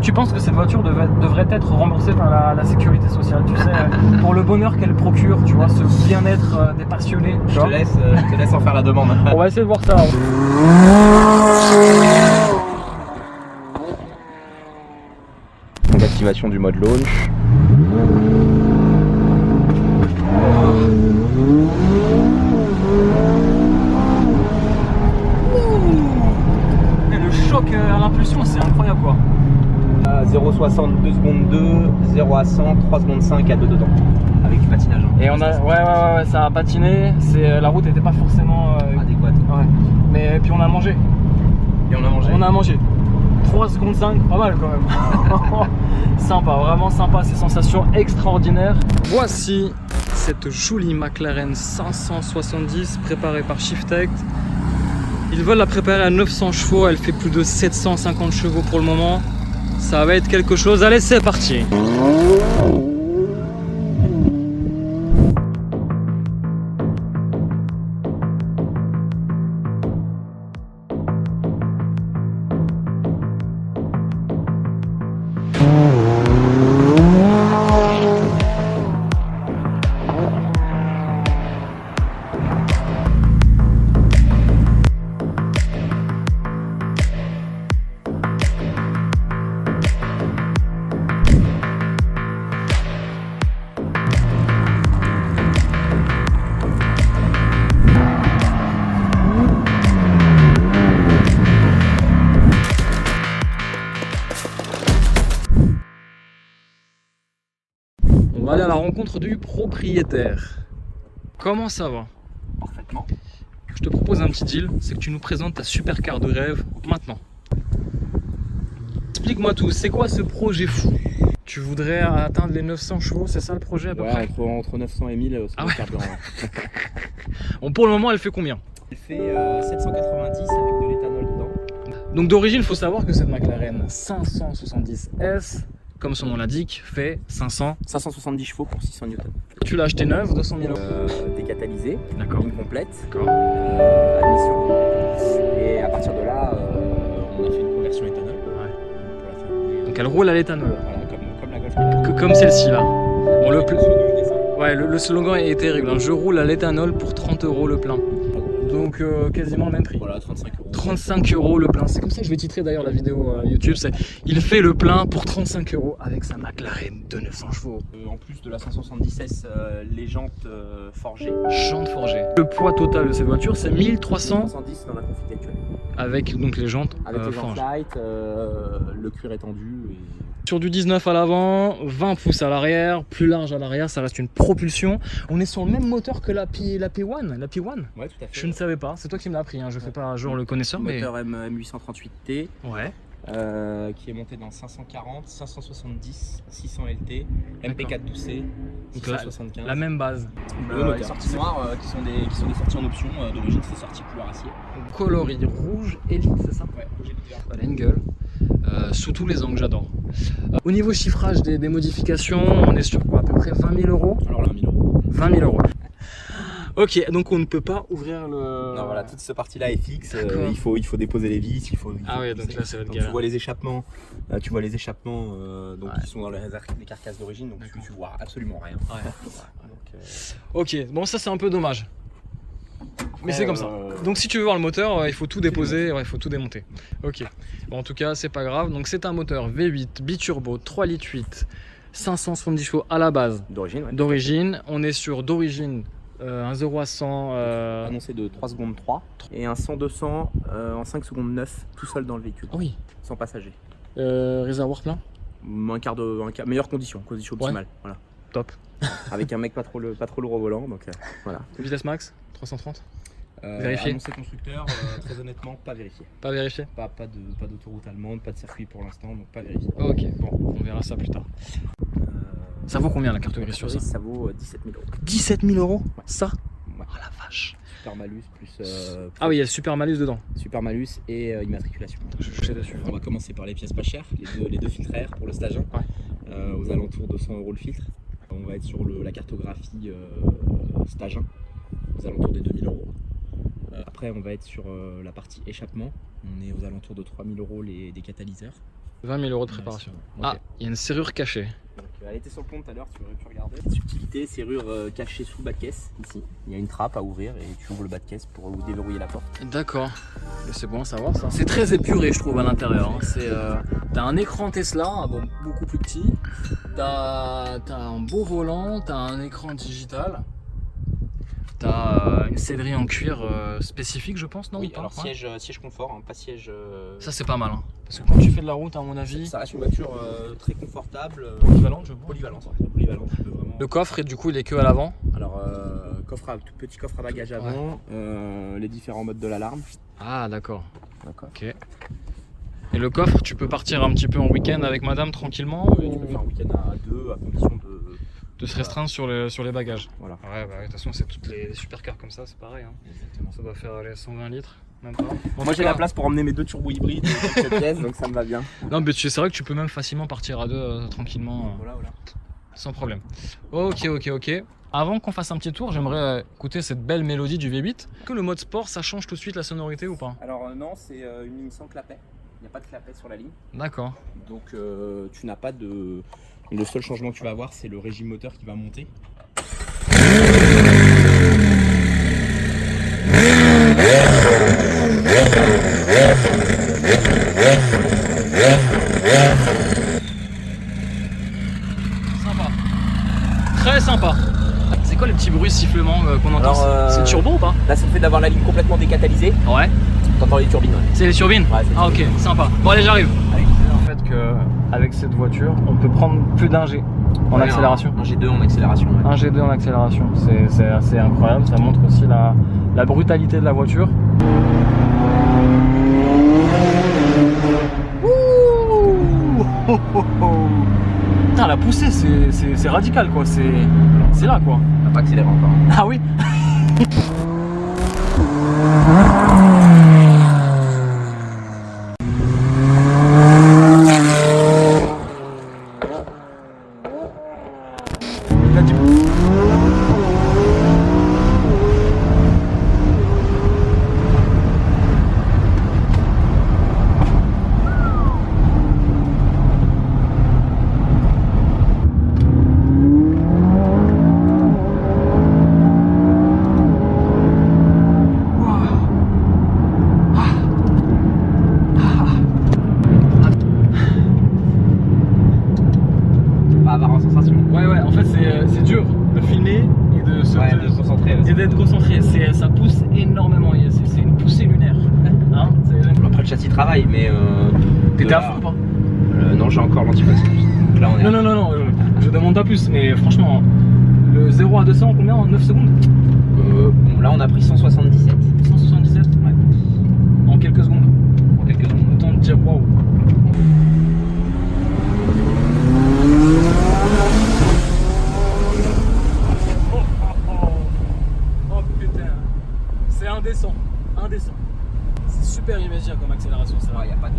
tu penses que cette voiture devrait être remboursée par la sécurité sociale, tu sais, pour le bonheur qu'elle procure, tu vois, ce bien-être des passionnés. Je te laisse en faire la demande. On va essayer de voir ça. Donc activation du mode launch. Et le choc à l'impulsion, c'est incroyable quoi. 0,60 2 secondes 2, 0 à 100, 3 secondes 5 à 2 dedans. Avec du patinage. Hein. Et on a, ouais, ça a patiné. La route n'était pas forcément adéquate. Ouais. Mais puis on a mangé. Et on a mangé. On a mangé. 3 secondes 5, pas mal quand même. Sympa, vraiment sympa, ces sensations extraordinaires. Voici cette jolie McLaren 570 préparée par Shiftect. Ils veulent la préparer à 900 chevaux, elle fait plus de 750 chevaux pour le moment. Ça va être quelque chose, allez c'est parti. On va aller à la rencontre du propriétaire. Comment ça va? Parfaitement. Je te propose un petit deal, c'est que tu nous présentes ta supercar de rêve maintenant. Explique-moi tout, c'est quoi ce projet fou? Tu voudrais atteindre les 900 chevaux, c'est ça le projet à peu près? Entre 900 et 1000, c'est le carburant. Bon, pour le moment, elle fait combien? Elle fait 790 avec de l'éthanol dedans. Donc d'origine, il faut savoir que cette McLaren 570S, comme son nom l'indique, fait 570 chevaux pour 600 Newton. Tu l'as acheté neuf, 200 000 euros. Décatalysé, D'accord. ligne complète, D'accord. admission. Et à partir de là, on a fait une conversion éthanol. Ouais. Pour la faire rouler, Donc elle roule à l'éthanol. voilà, comme la Golf Cadet. Comme celle-ci là. Bon, Le slogan du dessin. Ouais, le slogan est terrible, hein. Je roule à l'éthanol pour 30 € le plein. Donc quasiment le même prix. Voilà, 35 euros. 35 € le plein. C'est comme ça que je vais titrer d'ailleurs la vidéo YouTube. C'est il fait le plein pour 35 € avec sa McLaren de 900 chevaux. En plus de la 570S, les jantes forgées. Jantes forgées. Le poids total de cette voiture, c'est 1300 110 dans la config actuelle. avec donc les jantes Avec les jantes forgées. light, le cuir étendu. Et... Sur du 19 à l'avant, 20 pouces à l'arrière, plus large à l'arrière, ça reste une propulsion. On est sur le même moteur que la P1, la P1. Ouais, tout à fait. Je ne savais pas, c'est toi qui me l'as appris, hein. Je fais pas genre le connaisseur, mais... Moteur M838T. Ouais. Qui est monté dans 540, 570, 600 LT, MP412C, Donc 675. la même base. Les sorties noires qui sont des sorties en option. D'origine, c'est sorti couleur acier. Coloris rouge élite, c'est ça? Ouais, rouge et leader. Voilà une gueule. Sous tous les angles, j'adore. Au niveau chiffrage des modifications, on est sur quoi? À peu près 20 000 €? Alors là, 1000 euros. 20 000 €. Ok, donc on ne peut pas ouvrir le... Non, voilà, toute cette partie-là est fixe. D'accord. Il faut déposer les vis. Ah ouais, donc là, ça va être donc, galère. tu vois les échappements. Tu vois les échappements donc, Ouais. qui sont dans les carcasses d'origine. Donc tu vois absolument rien. Ouais. Donc, Ok, bon ça c'est un peu dommage. Mais c'est comme ça. euh, Donc si tu veux voir le moteur, il faut tout déposer, ouais, il faut tout démonter. Ok. Bon, en tout cas, c'est pas grave. Donc c'est un moteur V8 biturbo 3 litres 8, 570 chevaux à la base. d'origine, ouais. D'origine, on est sur d'origine un 0 à 100 Annoncé de 3 secondes 3 et un 100-200 en 5 secondes 9 tout seul dans le véhicule, oui. sans passager. Réservoir plein. Meilleure condition optimale. Voilà. Top. Avec un mec pas trop lourd au volant, donc voilà. Vitesse max 330. Vérifié. Annoncé constructeur, très honnêtement, pas vérifié. Pas vérifié. Pas d'autoroute allemande, pas de circuit pour l'instant, donc pas vérifié. Ok, bon, on verra ça plus tard. Ça vaut combien la carte grise sur ça? Ça vaut 17 000 euros. 17 000 €? Ça? Ouais. Oh la vache. Super malus plus. Ah oui, il y a le super malus dedans. Super malus et immatriculation. Je sais dessus. On va commencer par les pièces pas chères, les deux filtres air pour le stage 1, aux alentours de 100 € le filtre. On va être sur la cartographie stage 1, aux alentours des 2000 €. Après, on va être sur la partie échappement. On est aux alentours de 3000 € des catalyseurs. 20 000 € de préparation. Ok. Ah, il y a une serrure cachée. Donc, elle était sur le pont tout à l'heure, tu aurais pu regarder. Subtilité, serrure cachée sous le bas de caisse, ici. Il y a une trappe à ouvrir et tu ouvres le bas de caisse pour déverrouiller la porte. D'accord, c'est bon à savoir ça. C'est très épuré je trouve à l'intérieur. Hein. T'as un écran Tesla, bon, beaucoup plus petit. T'as un beau volant, t'as un écran digital. T'as une sellerie en cuir spécifique je pense, non? Oui, pas alors ouais. siège confort, hein, pas siège... Ça c'est pas mal, hein. Parce que quand tu fais de la route à mon avis... Ça reste une voiture très confortable. Polyvalente je pense. Polyvalente, ouais, très polyvalente. Tu peux vraiment... Le coffre et du coup il est que à l'avant. Alors, tout petit coffre à bagages avant, les différents modes de l'alarme. Ah d'accord. D'accord. Ok. Et le coffre, tu peux partir un petit peu en week-end avec madame tranquillement Oui, tu peux faire un week-end à deux à condition de se restreindre sur les bagages. Voilà. Ouais, bah de toute façon, c'est toutes les supercars comme ça, c'est pareil. Hein. Exactement. Ça doit faire aller 120 litres, même pas. Bon, Moi j'ai la place pour emmener mes deux turbos hybrides dans cette pièce, donc ça me va bien. Non, mais c'est vrai que tu peux même facilement partir à deux tranquillement, Voilà. sans problème. Ok. Avant qu'on fasse un petit tour, j'aimerais écouter cette belle mélodie du V8. Est-ce que le mode sport, ça change tout de suite la sonorité ou pas? Alors non, c'est une ligne sans clapet. Il n'y a pas de clapet sur la ligne. D'accord. Donc tu n'as pas de... Le seul changement que tu vas avoir, c'est le régime moteur qui va monter. Sympa. Très sympa. C'est quoi les petits bruits sifflements qu'on entend? C'est turbo ou pas? Là, c'est le fait d'avoir la ligne complètement décatalysée. Ouais. T'entends les turbines. Ouais. C'est les turbines? Ouais, c'est les Ah ok, turbines. sympa. Bon allez, j'arrive. Allez. En fait qu'avec cette voiture, on peut prendre plus d'un G en accélération. Un G2 en accélération. Ouais. Un G2 en accélération, c'est assez incroyable. Ça montre aussi la brutalité de la voiture. Putain, la poussée, c'est radical quoi. C'est là quoi. On n'a pas accéléré encore. Ah oui. D'être concentré, ça pousse énormément, c'est une poussée lunaire. Hein, après le châssis travaille, mais t'étais à fond ou pas? Non, j'ai encore l'antipasse. Là on est non, je demande pas plus, mais franchement, le 0 à 200 combien? En 9 secondes? Bon, là on a pris 177. 177? Ouais. En quelques secondes? En quelques secondes. Autant te dire waouh. Indécent. C'est super immédiat comme accélération, ça. Il n'y a pas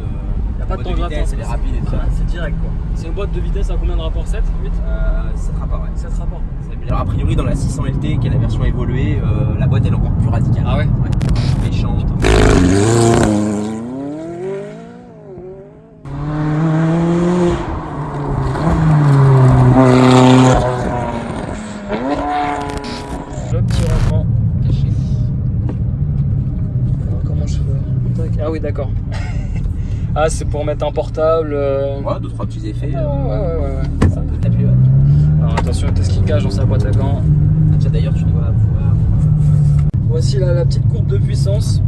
de temps de vitesse, elle est rapide et tout. C'est direct quoi. C'est une boîte de vitesse à combien de rapports? 7, 8 7 rapports, ouais. 7 rapports. Alors a priori dans la 600 LT, qui est la version évoluée, la boîte elle est encore plus radicale. Ah ouais? Méchante. Le petit rangement caché. Alors, comment je fais? Ah oui d'accord. Ah c'est pour mettre un portable. Ouais, 2-3 petits effets. Ouais. Ça peut taper. Ouais. Alors attention, qu'est-ce qu'il cache dans sa boîte à gants? Tiens d'ailleurs tu dois voir. Voici la petite courbe de puissance.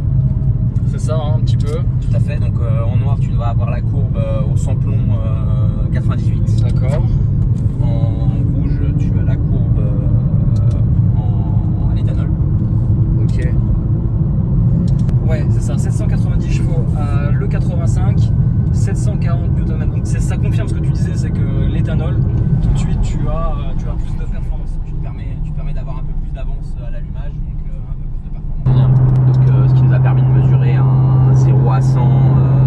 C'est ça hein, un petit peu. Tout à fait, donc en noir tu dois avoir la courbe au samplon 98. D'accord. En rouge tu as la courbe en éthanol. Ok. Ouais, c'est ça, 790 chevaux à l'E85, 740 Nm. Donc ça confirme ce que tu disais, c'est que l'éthanol, tout de suite tu as plus de performance. Tu te permets d'avoir un peu plus d'avance à l'allumage, donc un peu plus de performance. Donc ce qui nous a permis de mesurer un 0 à 100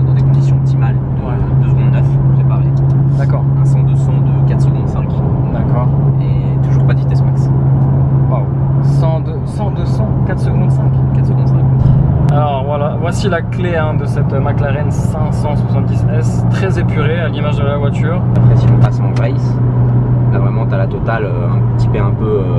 dans des conditions optimales de 2 secondes 9 préparé. D'accord. Un 100 200 de 4 secondes 5. D'accord. Et toujours pas de vitesse max. Waouh. 100 200, 4 secondes 5. 4 secondes 5. Alors voilà, Voici la clé hein, de cette McLaren 570S, très épurée à l'image de la voiture. Après si on passe en race, là vraiment t'as la totale un petit peu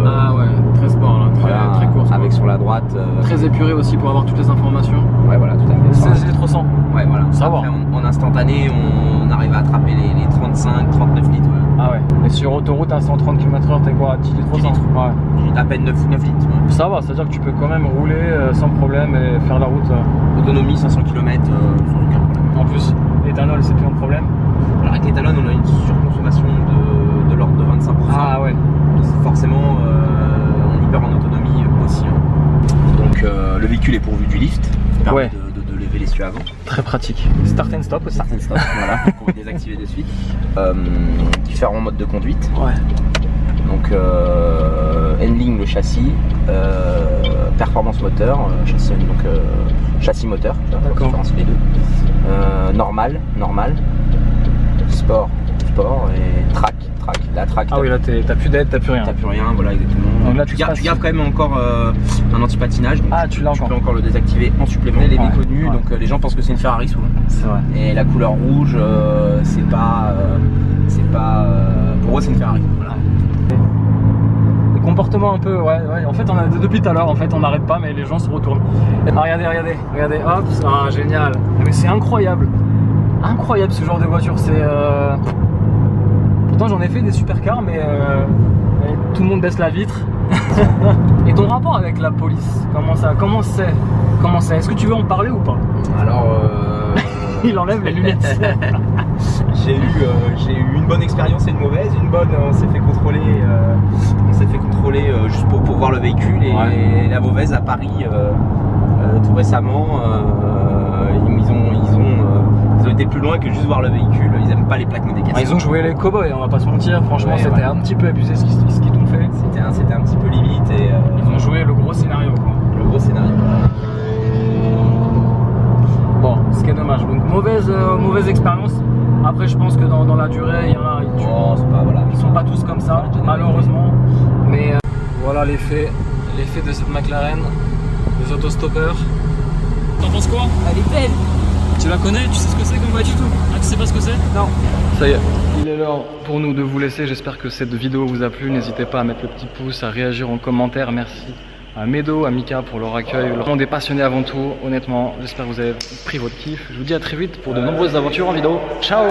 Ah ouais, très sport là, très court. Avec sur la droite. Très épuré aussi pour avoir toutes les informations. Ouais voilà, tout à fait. 16 litres au 100. Ouais voilà. Ça va. Après, en instantané, on arrive à attraper les 35, 39 litres. Ouais. Ah ouais. Et sur autoroute à 130 km/h, t'es quoi, 10 litres au 100? Ouais. J'ai à peine 9 litres. Ouais. Ça va, c'est-à-dire que tu peux quand même rouler sans problème et faire la route. Autonomie 500 km sans aucun problème. En plus, l'éthanol c'est plus un problème. Alors avec l'éthanol, on a une surconsommation de l'ordre de 25%. Ah ouais. Forcément, on y perd en autonomie aussi. Hein. Donc le véhicule est pourvu du lift, qui permet Ouais. de lever l'essieu avant. Très pratique. Start and stop aussi. Start and stop, voilà, qu'on va désactiver de suite. Différents modes de conduite. Ouais. Donc handling le châssis, performance moteur, châssis moteur, pour différencier les deux. Normal, sport et track. La track. Ah oui, là t'as plus d'aide, t'as plus rien. T'as plus rien, voilà exactement. Donc là, tu gardes quand même encore un anti-patinage. Donc tu l'as encore. peux encore le désactiver en supplément. Elle est méconnue, donc les gens pensent que c'est une Ferrari souvent. C'est vrai. Et la couleur rouge, c'est pas pour eux c'est une Ferrari. Voilà. Des comportements un peu, ouais. En fait, on a depuis tout à l'heure, en fait, on n'arrête pas, mais les gens se retournent. Ah, regardez, hop, ah, génial. Mais c'est incroyable ce genre de voiture. C'est pourtant j'en ai fait des supercars, mais tout le monde baisse la vitre. Et ton rapport avec la police, comment c'est? Est-ce que tu veux en parler ou pas? Alors il enlève les lunettes. J'ai eu une bonne expérience et une mauvaise. Une bonne, on s'est fait contrôler juste pour voir le véhicule, et la mauvaise à Paris tout récemment. Ils ont été plus loin que juste voir le véhicule. Ils aiment pas les plaques monégasques. Ils ont joué les cow-boys, on va pas se mentir. Franchement, Ouais, c'était un petit peu abusé ce qu'ils t'ont fait. C'était un petit peu limite, et Ils ont joué le gros scénario, quoi. le gros scénario. Bon, ce qui est dommage. Donc mauvaise expérience. Après, je pense que dans la durée, il y en a. Ils sont pas tous comme ça, malheureusement. Mais voilà l'effet de cette McLaren, des autostoppeurs. T'en penses quoi? Elle est belle. Tu la connais? Tu sais ce que c'est comme voiture? Ah, tu sais pas ce que c'est? Non. Ça y est, il est l'heure pour nous de vous laisser. J'espère que cette vidéo vous a plu. N'hésitez pas à mettre le petit pouce, à réagir en commentaire. Merci à Medo, à Mika pour leur accueil. Le monde est passionné avant tout. Honnêtement, j'espère que vous avez pris votre kiff. Je vous dis à très vite pour de nombreuses aventures en vidéo. Ciao!